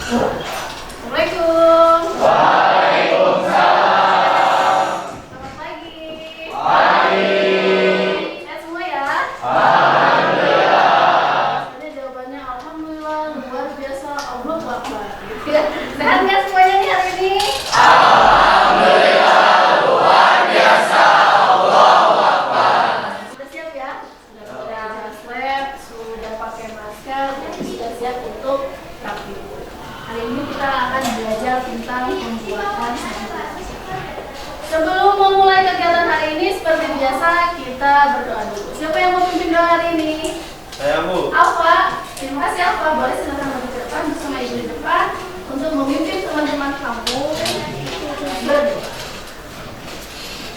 Assalamualaikum. Waalaikumsalam. Selamat pagi. Pagi. Sehat semua ya? Alhamdulillah. Tadi jawabannya alhamdulillah, luar biasa, Allah Akbar. Sehat nggak semuanya nih hari ini? Alhamdulillah, luar biasa. Allahu Akbar. Sudah siap ya? Sudah jas lab, sudah pakai masker, dan sudah siap untuk praktik. Hari ini kita akan belajar tentang pembuatan sabun plastik. Sebelum memulai kegiatan hari ini, seperti biasa kita berdoa dulu. Siapa yang mau pimpin doa hari ini? Saya, Bu. Alfa, terima kasih Alfa. Boleh silakan maju ke depan bersama ibu di depan untuk memimpin teman-teman kamu berdoa.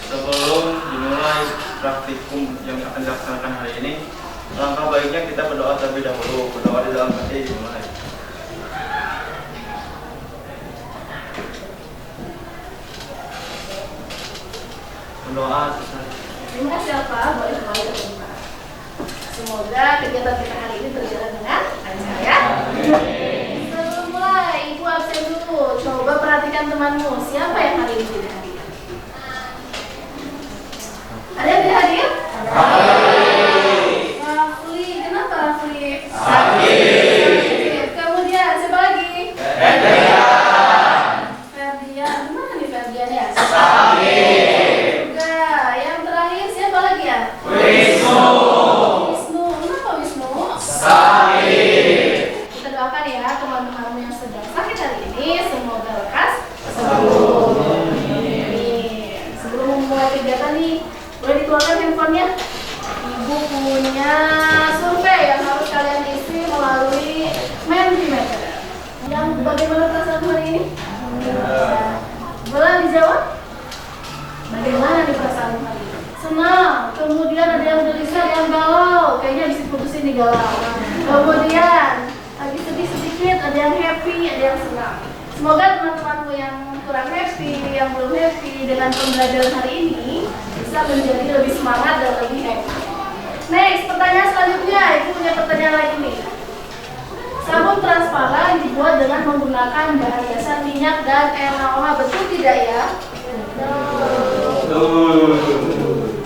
Sebelum dimulai praktikum yang akan dilaksanakan hari ini, langkah baiknya kita berdoa terlebih dahulu. Berdoa di dalam hati dimulai. Berdoa selesai. Terima kasih Alfa. Boleh kembali ke tempat. Semoga kegiatan kita hari ini berjalan dengan lancar ya. Sebelum mulai, ibu absen dulu. Coba perhatikan temanmu. Siapa yang hari ini tidak hadir? Ada yang tidak hadir? Rafli. Kenapa Rafli? Sakit. Kemudian siapa lagi? Ferdian. Gimana nih Ferdian ya? Juga. Yang terakhir siapa lagi ya? Wisnu. Kenapa Wisnu? Kita doakan ya teman-temanmu yang sedang sakit hari ini, semoga lekas sembuh. Amin. Sebelum memulai kegiatan nih, boleh dikeluarkan handphonenya. Ibu punya survei yang harus kalian isi melalui Mentimeter. Yang bagaimana perasaan hari ini? Boleh dijawab? Bagaimana nih perasaan hari ini? Senang. Kemudian ada yang gelisah, ada yang galau. Kayaknya habis diputusin nih galau. Kemudian lagi sedih sedikit, ada yang happy, ada yang senang. Semoga teman-temanku yang kurang happy, yang belum happy dengan pembelajaran hari ini bisa menjadi lebih semangat dan lebih happy. Next, pertanyaan selanjutnya. Ibu punya pertanyaan lagi nih. Sabun transparan dibuat dengan menggunakan bahan dasar minyak dan air aroma, betul tidak ya?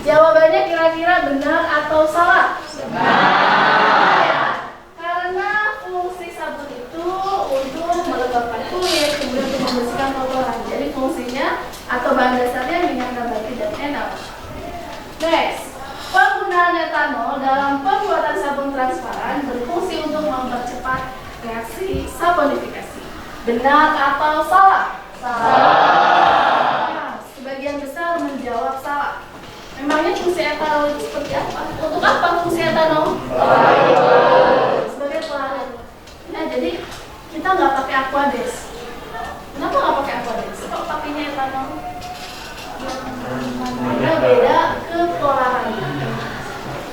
Jawabannya kira-kira benar atau salah? Benar. Ya, karena fungsi sabun itu untuk melembabkan kulit, kemudian untuk membersihkan kotoran. Jadi fungsinya atau bahan dasarnya minyak nabati dan etanol. Next, penggunaan etanol dalam pembuatan sabun transparan berfungsi untuk mempercepat reaksi saponifikasi. Benar atau salah? Salah. Sebagian besar menjawab salah. Memangnya fungsi etanol itu seperti apa? Untuk apa fungsi etanol? Sebagai pelarut. Nah, jadi kita nggak pakai Aquades. Kenapa nggak pakai Aquades? Kok pakainya etanol? Karena beda kepolarannya.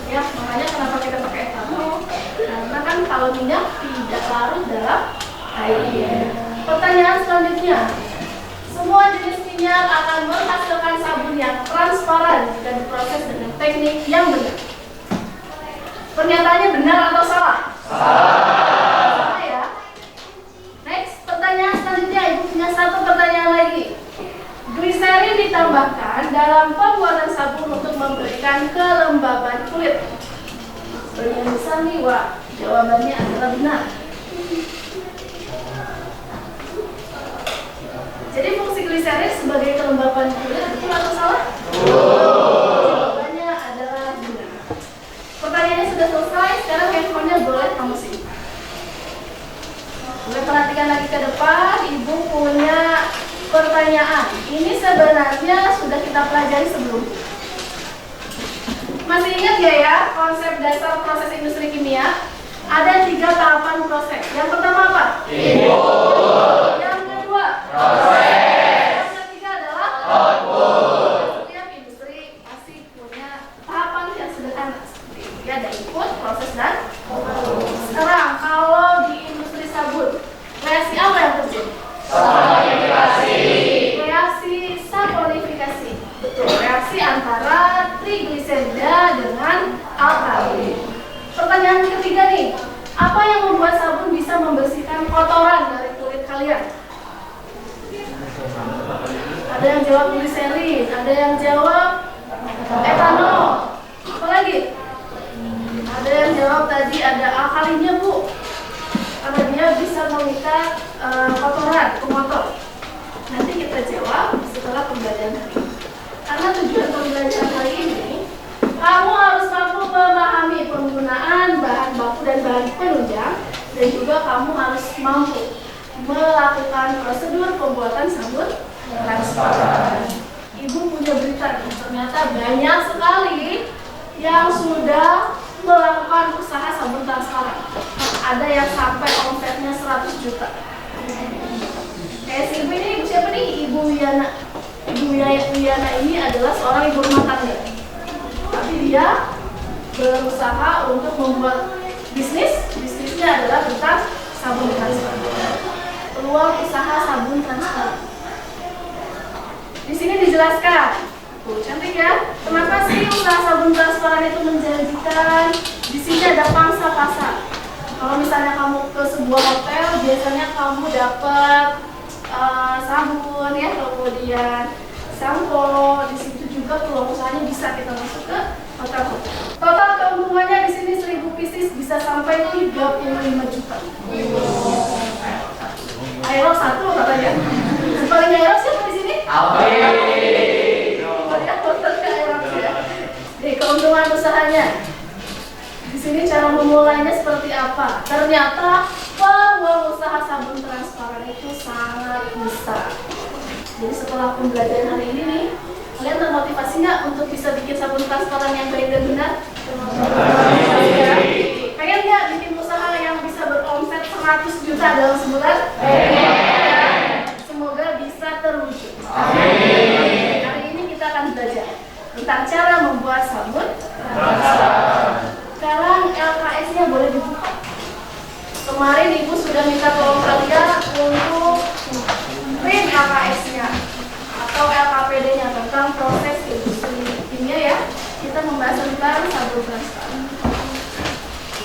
Ya, makanya kenapa kita pakai etanol? Karena kan kalau minyak tidak larut dalam air. Pertanyaan selanjutnya. Semua jenis minyak akan menghasilkan sabun yang transparan jika diproses dengan teknik yang benar. Pernyataannya benar atau salah? Salah ya. Next, pertanyaan selanjutnya. Ibu punya satu pertanyaan lagi. Gliserin ditambahkan dalam pembuatan sabun untuk memberikan kelembaban kulit. Pertanyaan besar nih, wah. Jawabannya adalah benar. Jadi fungsi gliserin sebagai kelembapan kulit betul atau salah? Jawabannya adalah benar. Pertanyaannya sudah selesai. Sekarang handphonenya boleh kamu simpan. Boleh perhatikan lagi ke depan. Ibu punya pertanyaan. Ini sebenarnya sudah kita pelajari sebelumnya. Masih ingat gak ya konsep dasar proses industri kimia? Ada 3 tahapan proses. Yang pertama apa? Input. Yang kedua? Proses. Yang ketiga adalah output. Setiap industri pasti punya tahapan yang sederhana seperti itu. Ya, ada input, proses, dan output. Sekarang kalau di industri sabun, reaksi apa yang terjadi? Saponifikasi. Reaksi saponifikasi. Betul. Reaksi antara trigliserida dengan alkali. Pertanyaan ketiga nih, apa yang membuat sabun bisa membersihkan kotoran dari kulit kalian? Ada yang jawab gliserin, ada yang jawab etanol. Apa lagi? Ada yang jawab tadi ada alkalinya, Bu. Karena dia bisa mengikat kotoran ke motor. Nanti kita jawab setelah pembelajaran hari ini. Karena tujuan pembelajaran hari ini, kamu harus mampu memahami penggunaan bahan baku dan bahan penunjang, dan juga kamu harus mampu melakukan prosedur pembuatan sabun transparan. Ibu punya berita, ternyata banyak sekali yang sudah melakukan usaha sabun transparan. Ada yang sampai omsetnya 100 juta. Kayak si ibu ini, ibu siapa nih? Ibu Wiyana. Ibu Wiyana ini adalah seorang ibu rumah tangga. Tapi dia berusaha untuk membuat bisnisnya adalah tentang sabun transparan. Peluang usaha sabun transparan. Di sini dijelaskan, tuh cantik ya. Kenapa sih usaha sabun transparan itu menjanjikan? Di sini ada pangsa pasar. Kalau misalnya kamu ke sebuah hotel, biasanya kamu dapat sabun ya, kemudian sampo. Di situ juga peluang usahanya bisa kita masuk ke hotel-hotel. Total keuntungannya di sini 1000 pieces bisa sampai 35 juta. Aerox 1 katanya. Paling Aerox siapa di sini? Di keuntungan usahanya. Di sini cara memulainya seperti apa? Ternyata peluang usaha sabun transparan itu sangat besar. Jadi setelah pembelajaran hari ini nih, kalian termotivasi nggak untuk bisa bikin sabun transparan yang baik dan benar? Pengen nggak bikin usaha yang bisa beromset 100 juta dalam sebulan? Semoga bisa terwujud. Hari ini kita akan belajar tentang cara membuat sabun transparan. Sekarang LKS-nya boleh dibuka. Kemarin Ibu sudah minta tolong kalian untuk print LKS-nya atau LKPD-nya tentang proses industri kimia ya. Kita membahas tentang sabun transparan.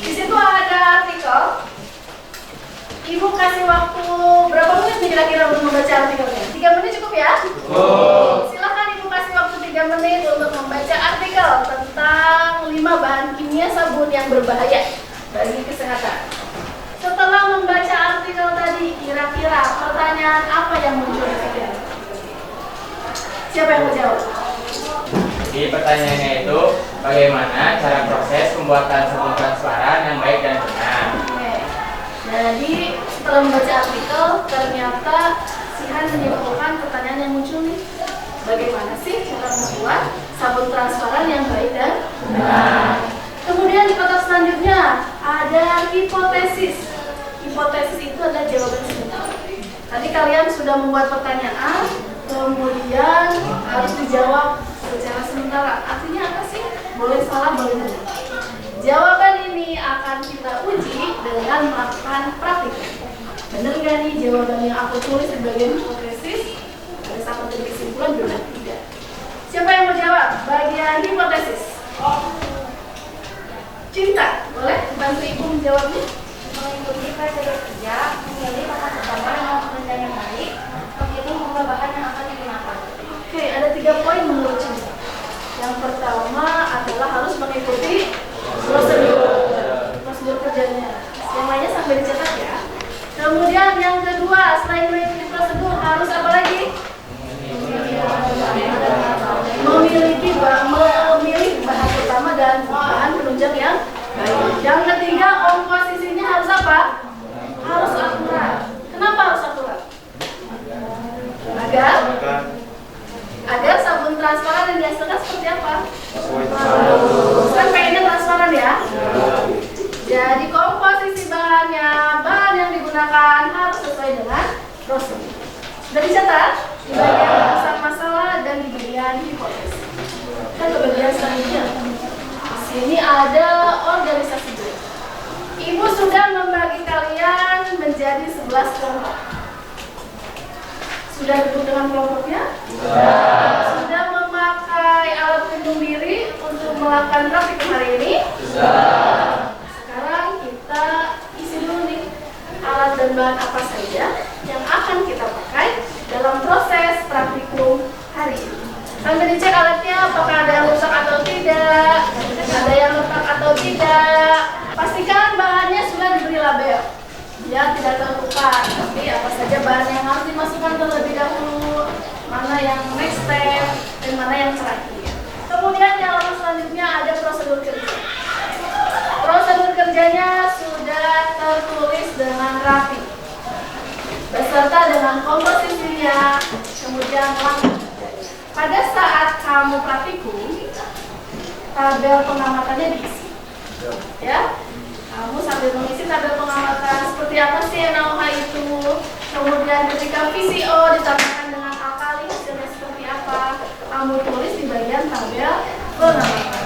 Di situ ada artikel. Ibu kasih waktu berapa menit nih kira-kira untuk membaca artikelnya? 3 menit cukup ya? Silakan Ibu kasih waktu 3 menit untuk membaca artikel tentang 5 bahan kimia sabun yang berbahaya bagi kesehatan. Setelah membaca artikel tadi, kira-kira pertanyaan apa yang muncul di pikiran? Siapa yang mau jawab? Jadi pertanyaannya itu bagaimana cara proses pembuatan sabun transparan yang baik dan benar. Oke. Jadi setelah membaca artikel, ternyata Sihan menyimpulkan pertanyaan yang muncul nih. Bagaimana sih cara membuat sabun transparan yang baik dan benar? Kemudian di kotak selanjutnya ada hipotesis. Hipotesis itu adalah jawaban sementara. Tadi kalian sudah membuat pertanyaan, kemudian harus dijawab secara sementara. Artinya apa sih? Boleh salah, boleh benar. Jawaban ini akan kita uji dengan melakukan praktik. Benar nggak nih jawaban yang aku tulis di bagian hipotesis? Ada sama dari kesimpulan benar tidak? Siapa yang mau jawab? Bagian hipotesis. Cinta, boleh bantu Ibu menjawabnya? Mengikuti prosedur kerja, memilih bahan utama dengan penunjang yang baik, memilih jumlah bahan yang akan digunakan. Oke, ada 3 poin menurut Cinta. Yang pertama adalah harus mengikuti prosedur kerjanya. Yang lainnya sampai dicatat ya. Kemudian yang kedua, selain mengikuti prosedur harus apa lagi? Memilih bahan utama dan bahan penunjang yang baik. Yang ketiga, komposisinya harus apa? Harus akurat. Kenapa harus akurat? Agar sabun transparan yang dihasilkan seperti apa? Kan pengennya transparan ya? Jadi komposisi bahannya, bahan yang digunakan harus sesuai dengan prosedur. Sudah dicatat di bagian pasang masalah dan di bagian hipotesis. Kan ke bagian selanjutnya. Sini ada organisasi grup. Ibu sudah membagi kalian menjadi 11 kelompok. Sudah duduk dengan kelompoknya? Sudah memakai alat pelindung diri untuk melakukan praktik hari ini? Sekarang kita isi dulu nih alat alat dan bahan apa saja yang akan kita pakai dalam proses praktikum hari ini. Sambil dicek alatnya apakah ada yang rusak atau tidak, ada yang retak atau tidak. Pastikan bahannya sudah diberi label, ya tidak tertukar. Tapi apa saja bahan yang harus dimasukkan terlebih dahulu, mana yang next step, dan mana yang terakhir. Kemudian di halaman selanjutnya ada prosedur kerja. Prosedur kerjanya sudah tertulis dengan rapi, beserta dengan komposisinya, kemudian langkah. Pada saat kamu praktikum, tabel pengamatannya diisi. Ya, kamu sambil mengisi tabel pengamatan seperti apa sih NaOH itu. Kemudian ketika VCO ditambahkan dengan alkali hasilnya seperti apa, kamu tulis di bagian tabel pengamatan.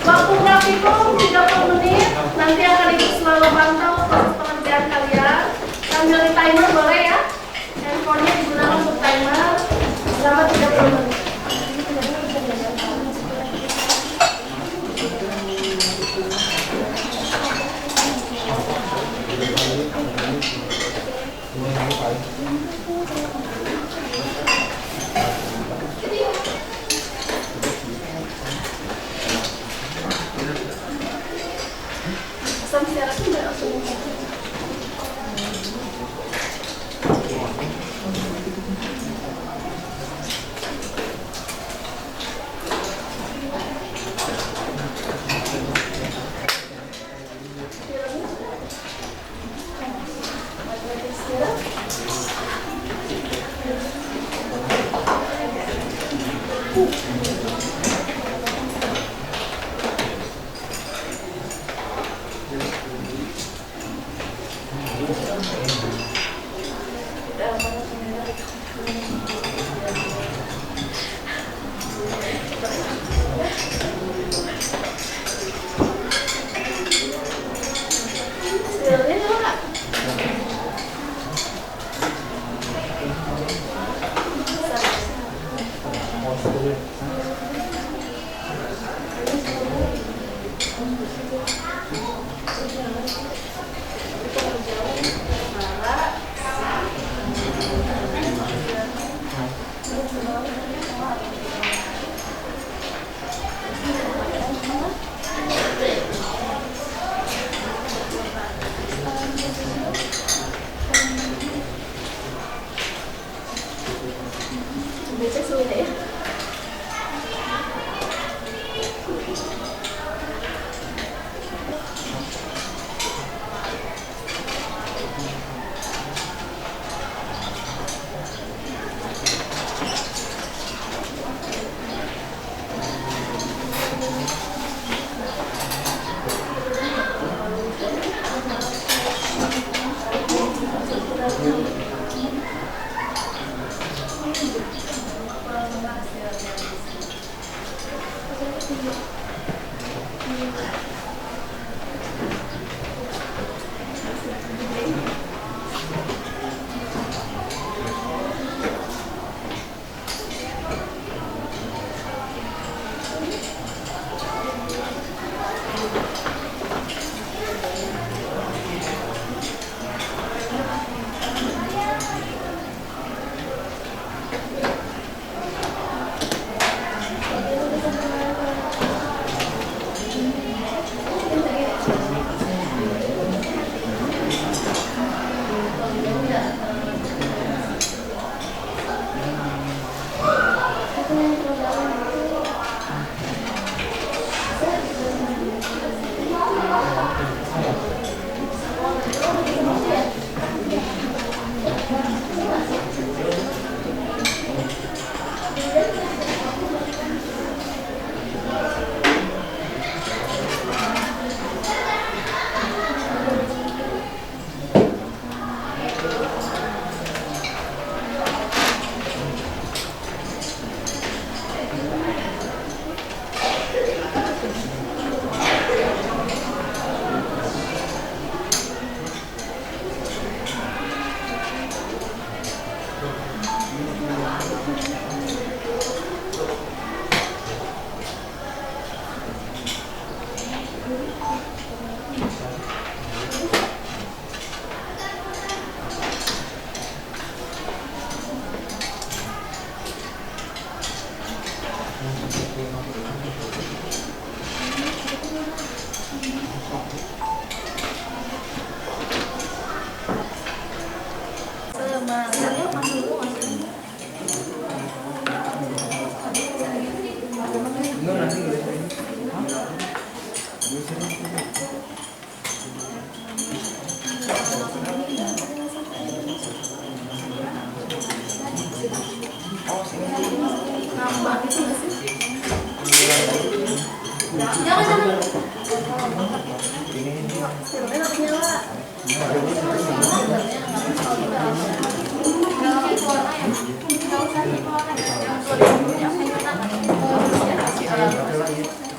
Waktu praktikum 30 menit, nanti akan ibu selalu pantau proses pengerjaan kalian. Sambil di timer boleh ya, handphonenya digunakan untuk timer selama 30 menit.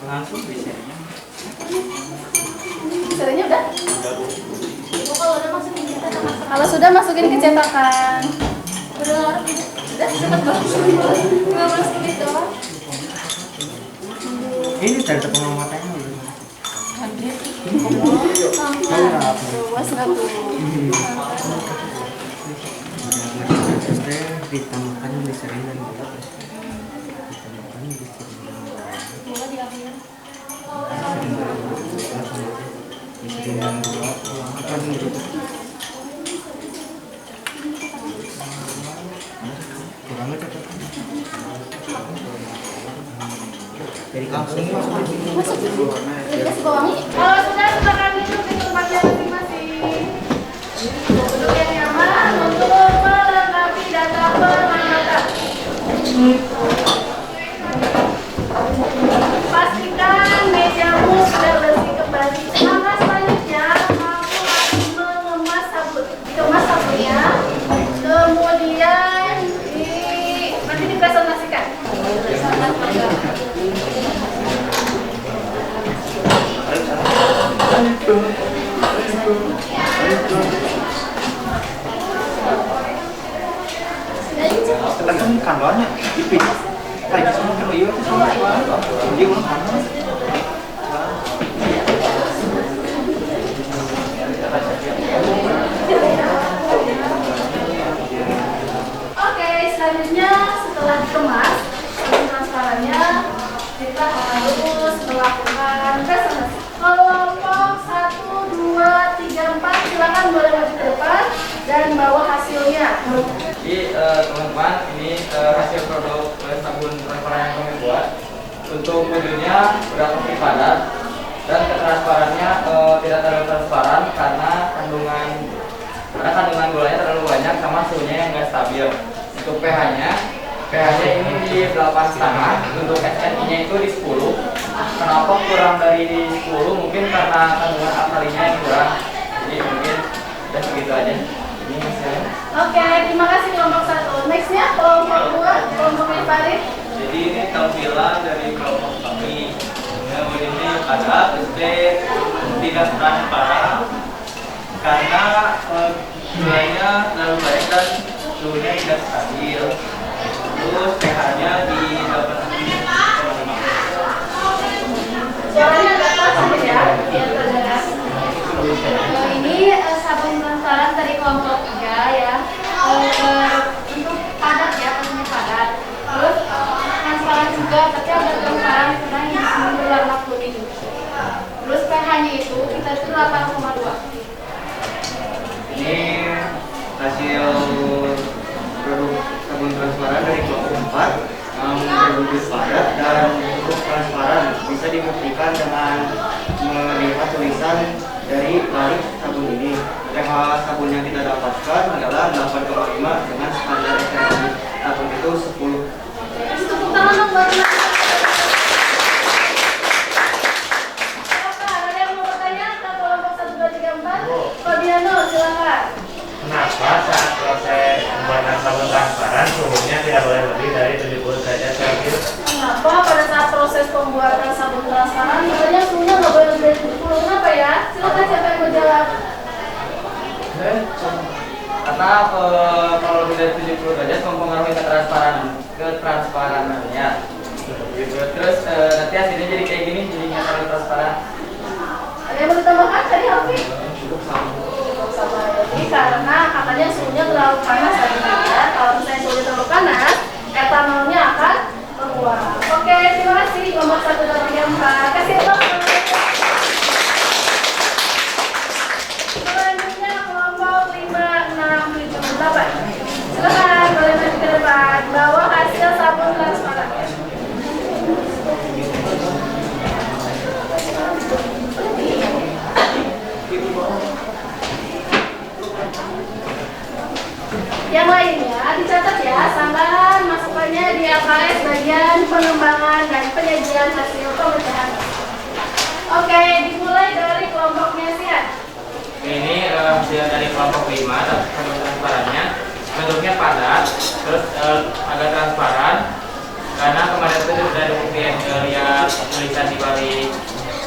Langsung bisa. Misalnya udah? Kalau udah masukin kita sama Kalau sudah masukin ke cetakan. udah cepet banget. 15 menit doang. Ini dari tepung matanya dulu. Luas nggak tuh? Terus ditambahkan gliserin dan gula. Ditambahkan gliserin dan gula. Gula diambil. Gliserin dan gula. Apa gitu? Kurang aja tuh. Jadi langsung Kasih pewangi. Kalau sudah silakan duduk di tempatnya masing-masing. Duduk yang nyaman untuk melengkapi data pengamatan. Pastikan mejamu sudah bersih kembali. Maka selanjutnya kamu harus mengemas sabun. Dikemas sabunnya, kemudian nanti dipresentasikan. Tekan kantornya ipin. Kayak semua kan iya itu sama. Dia ulang kantor. Oke, selanjutnya setelah dikemas sabun transparannya, kita harus melakukan presentasi. Kelompok 1, 2, 3, 4 silakan boleh maju ke depan dan bawa hasilnya. Jadi teman-teman, ini hasil produk sabun transparan yang kami buat. Untuk wujudnya udah kopi padat dan ketransparannya tidak terlalu transparan karena kandungan gulanya terlalu banyak sama suhunya yang nggak stabil. Untuk pH-nya ini di 8,5. Untuk SNI-nya itu di 10. Kenapa kurang dari 10? Mungkin karena kandungan alkalinya yang kurang. Jadi mungkin udah segitu aja. Ini hasilnya. Oke, terima kasih kelompok 1. Nextnya kelompok 2, kelompok Farid. Jadi ini tampilan dari kelompok kami. Ini padat, tidak transparan karena gulanya terlalu banyak dan suhunya tidak stabil. Terus pH-nya di 8,5. Suaranya agak keras ya, biar terdengar. Ini sabun transparan dari kelompok 3 ya. Untuk padat ya, penuhnya padat. Terus transparan juga, tapi agak transparan karena ini semua warna kuning. Terus pH-nya itu kita itu 8,2. Ini hasil produk sabun transparan dari kelompok 4 yang berwujud padat dan cukup transparan. Bisa dibuktikan dengan melihat tulisan dari balik sabun ini. pH sabun yang kita dapatkan adalah 8,5 dengan standar SNI sabun itu 10. Tepuk tangan dong buat teman. Apakah ada yang mau bertanya ke kelompok 1, 2, 3, 4? Fabiano, silakan. Kenapa saat proses pembuatan sabun transparan suhunya tidak boleh lebih dari 70 derajat Celcius? Kenapa pada saat proses pembuatan sabun transparan sebenarnya suhunya nggak boleh lebih dari 70? Kenapa ya? Silakan siapa yang mau jawab? Karena kalau lebih dari 70 derajat mempengaruhi ketransparanannya. Terus nanti hasilnya jadi kayak gini, jadi nggak terlalu transparan. Ada yang mau ditambahkan tadi Alfi? Cukup sama Alfi karena katanya suhunya terlalu panas tadi ya. Kalau misalnya suhunya terlalu panas, etanolnya akan keluar. Oke, terima kasih kelompok 1, 2, 3, 4. Kasih tepuk. Selanjutnya kelompok 5, 6, 7, 8. Silakan boleh maju ke depan. Bawa hasil sabun transparan. Yang lainnya dicatat ya, sanggahan masukannya di LKS bagian pengembangan dan penyajian hasil pemecahan. Oke, dimulai dari kelompoknya Sian. Ini hasil dari kelompok 5 sabun transparannya bentuknya padat, terus agak transparan karena kemarin itu sudah lihat tulisan di balik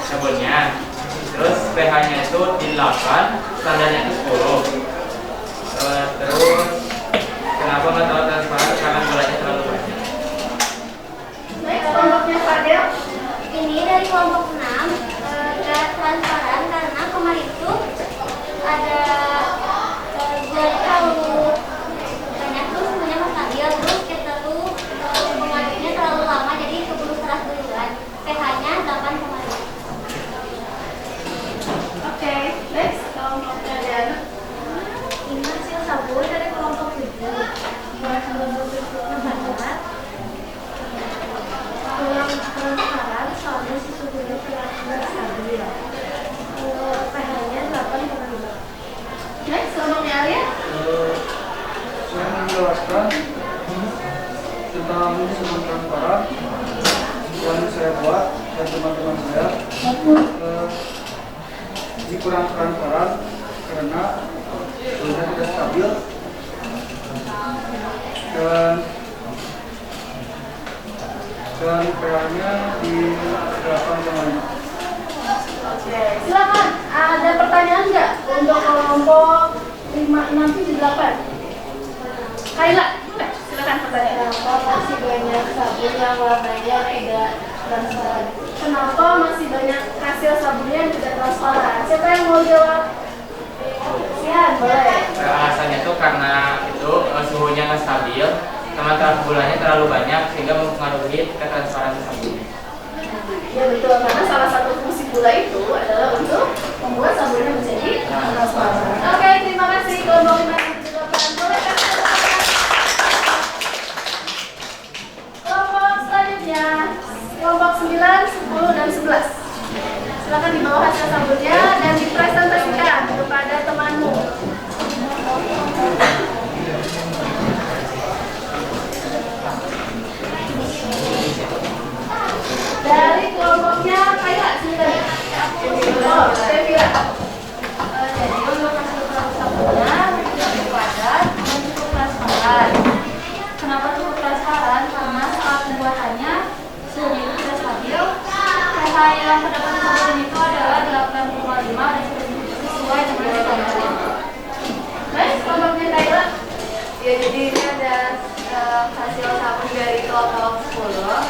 sabunnya. Terus pH-nya itu di 8, standarnya itu 10. Terus kenapa nggak terlalu transparan? Karena gulanya terlalu banyak. Next, kelompoknya Fadel. Ini dari kelompok 6 gak transparan karena kemarin itu ada gula terlalu banyak terus semuanya nggak stabil, terus kita tuh mengaduknya terlalu lama jadi keburu keras duluan. pH-nya 8,5. Oke, next, kelompoknya Diana. Ini hasil sabun dari kelompok 7 buat berbentuk padat, kurang transparan soalnya si suhunya tidak stabil. pH-nya 8,5. Next, kelompoknya Alia. Saya menjelaskan tentang sabun transparan yang saya buat dan teman-teman saya. Ini kurang transparan karena sudah tidak stabil dan pH-nya di 8,5. Oke, silakan. Ada pertanyaan nggak untuk kelompok 5, 6, 7, 8? Kaila, silakan pertanyaan. Kenapa masih banyak sabun yang warnanya tidak transparan? Kenapa masih banyak hasil sabunnya yang tidak transparan? Siapa yang mau jawab? Sian, boleh. Alasannya itu karena itu suhunya nggak stabil, sama gulanya terlalu banyak sehingga mempengaruhi ketransparansi sabunnya. Ya betul, karena salah satu fungsi gula itu adalah untuk membuat sabunnya menjadi transparan. Oke, terima kasih kelompok 5 dan 7, 8. Boleh kasih tepuk tangan. Kelompok selanjutnya, kelompok 9, 10, dan 11. Silakan dibawa hasil sabunnya dan dipresentasikan kepada temanmu. Dari kelompoknya Kaila, silakan. Oh, Sevilla. Jadi untuk hasil sabunnya cukup padat dan cukup transparan. Kenapa cukup transparan? Karena saat pembuatannya suhunya itu tidak stabil. pH yang terdapat di sabun itu adalah 8,5 dan sesuai dengan standarnya. Baik, kelompoknya Kaila. Ya, jadi ini ada hasil sabun dari kelompok 10.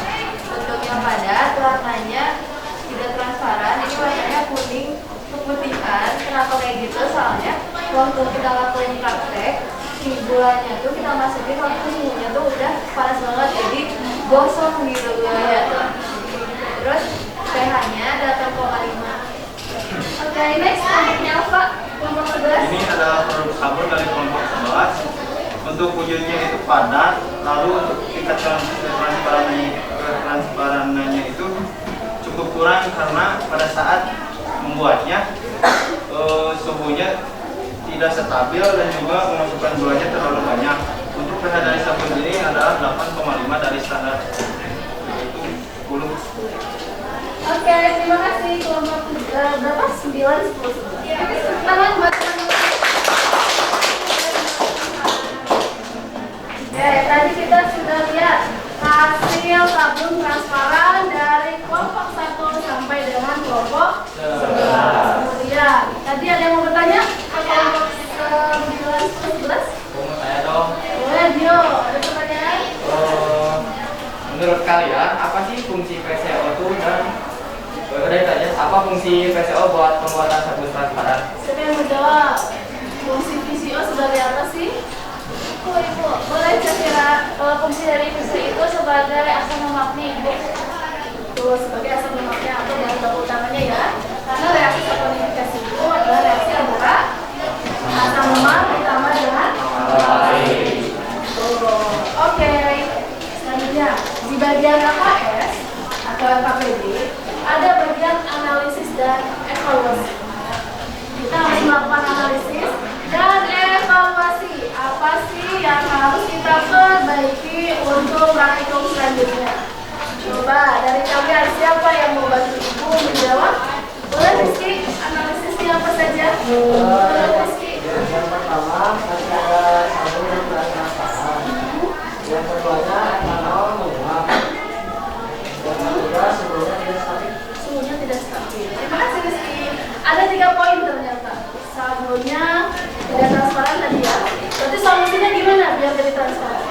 Bentuknya padat, warnanya tidak transparan. Ini warnanya kuning keputihan. Kenapa kayak gitu? Soalnya waktu kita lakuin praktek, si gulanya tuh kita masukin waktu suhunya tuh udah panas banget, jadi gosong gitu gulanya tuh. Terus pH-nya 8,5. Oke, next kelompoknya Alfa, kelompok 11. Ini adalah produk sabun dari kelompok 11. Untuk wujudnya itu padat, lalu untuk tingkat transparannya itu cukup kurang karena pada saat membuatnya suhunya tidak stabil dan juga memasukkan gulanya terlalu banyak. Untuk pH dari sabun ini adalah 8,5 dari standar, yaitu 10. Oke, terima kasih kelompok berapa? 9, 10, 11. Tangan buat teman-teman. Oke, tadi kita sudah lihat hasil sabun transparan dari kelompok 1 sampai dengan kelompok 11. Kemudian, tadi ada yang mau bertanya? Kelompok 9, 10, 11? Menurut saya dong, Boleh, Dio. Ada pertanyaan? menurut kalian apa sih fungsi VCO itu dan udah ditanya apa fungsi VCO buat pembuatan sabun transparan? Siapa yang mau jawab? Fungsi VCO sebagai apa sih? Ibu, Boleh kira fungsi dari VCO itu sebagai asam lemak nih, Ibu. Betul, sebagai asam lemaknya atau bahan baku utamanya ya. Karena reaksi saponifikasi itu adalah reaksi antara asam lemak ditambah dengan betul. Oke. Selanjutnya di bagian KKS atau LKPD ada bagian analisis dan evaluasi. Kita harus melakukan analisis dan evaluasi apa sih yang harus kita perbaiki untuk praktikum selanjutnya. Coba dari kalian siapa yang mau bantu ibu menjawab? saja. Rizky. Yang pertama masih ada sabun yang transparan. Yang keduanya etanol menguap. Yang ketiga sebelumnya tidak stabil. Suhunya tidak stabil. Terima kasih Rizky. Ada 3 poin ternyata. Sabunnya tidak transparan tadi ya. Berarti solusinya gimana biar jadi transparan?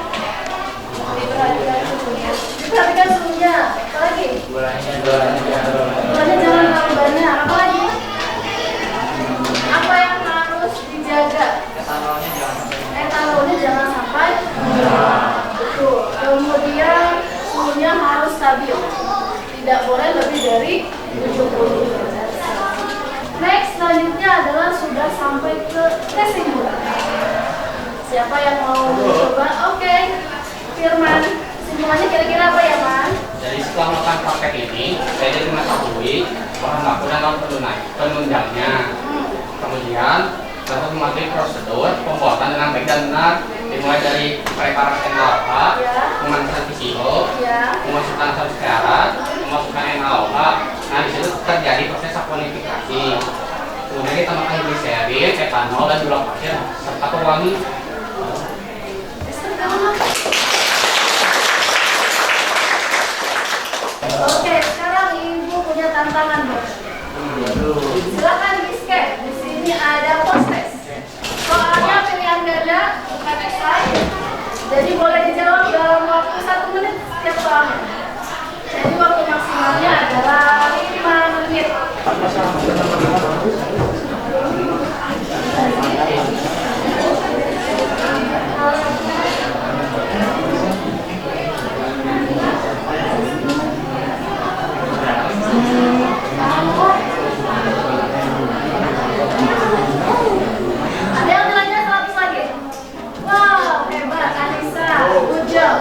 Diperhatikan suhunya. Diperhatikan suhunya. Apa lagi? Gulanya Gulanya jangan terlalu banyak. Apa lagi? Apa yang harus dijaga? Etanolnya jangan sampai. Betul. Kemudian suhunya harus stabil. Tidak boleh lebih dari 70 derajat. Next, selanjutnya adalah sudah sampai ke kesimpulan. Siapa yang mau mencoba? Oke. Firman, kesimpulannya kira-kira apa ya, Man? Jadi setelah melakukan praktek ini, saya jadi mengetahui bahan baku dan penunjangnya. Kemudian, dapat mematuhi prosedur pembuatan dengan baik dan benar, dimulai dari preparasi NaOH, Ya. pemanasan PCO, Ya. memasukkan substrat, memasukkan NaOH. Nah, di situ terjadi proses saponifikasi. Kemudian kita tambahkan gliserin, etanol, dan gula pasir serta pewangi. Esther, kamu mah. Oke, sekarang Ibu punya tantangan, Bos. Silakan di-scan. Di sini ada post-test. Soalnya pilihan ganda, bukan esai. Jadi boleh dijawab dalam waktu 1 menit setiap soalnya. Jadi waktu maksimalnya adalah 5 menit. Ada yang nilainya 100 lagi? Wow, hebat Anissa. Good job.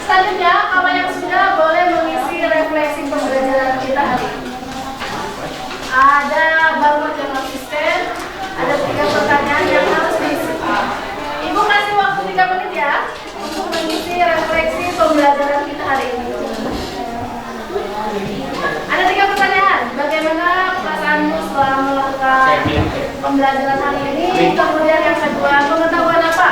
Selanjutnya, kalau yang sudah boleh mengisi refleksi pembelajaran kita hari ini. Ada barcode yang konsisten, ada 3 pertanyaan yang harus diisi. Ibu kasih waktu 3 menit ya untuk mengisi refleksi pembelajaran kita hari ini. Ada 3 pertanyaan. Bagaimana perasaanmu setelah melakukan pembelajaran hari ini? Kemudian yang kedua, pengetahuan apa?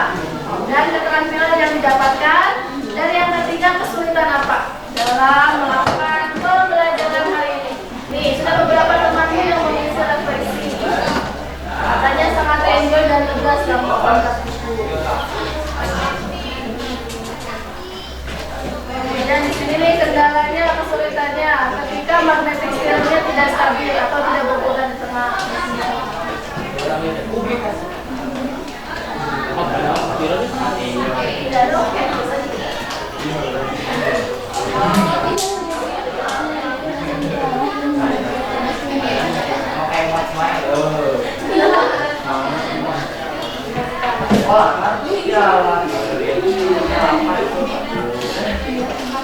Dan keterampilan yang didapatkan. Dan yang ketiga, kesulitan apa dalam melakukan pembelajaran hari ini? Nih, sudah beberapa temanmu yang mengisi refleksi. Katanya sangat enjoy dan lega selama melakukan buku. Dan di sini nih kendalanya, kesulitannya ketika magnetic field-nya tidak stabil atau tidak berputar di tengah mesin. Tidak ada, oke, bisa juga.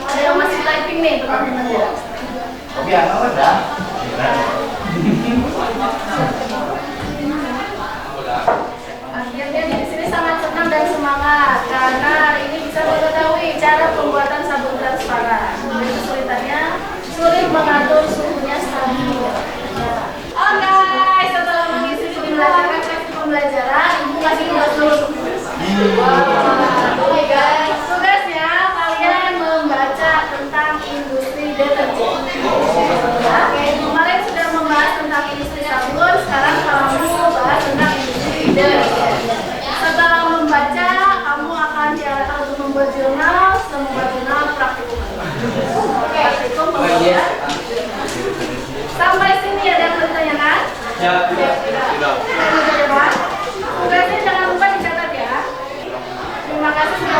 Ada yang masih typing nih teman-teman ya. Akhirnya di sini sangat senang dan semangat karena hari ini bisa mengetahui cara pembuatan sabun transparan. Dan kesulitannya sulit mengatur suhunya stabil. Oke, setelah mengisi pembelajaran, Ibu kasih tugas dulu. Oke guys, tugasnya kalian membaca tentang industri deterjen. Kemarin sudah membahas tentang industri sabun, sekarang kamu bahas tentang industri deterjen. Setelah membaca, kamu akan diarahkan untuk membuat jurnal, membuat jurnal praktikum. Oke, praktikum pembuatan. Sampai sini ada yang bertanyakan? Ya, Tugasnya jangan lupa dicatat ya. Terima kasih sudah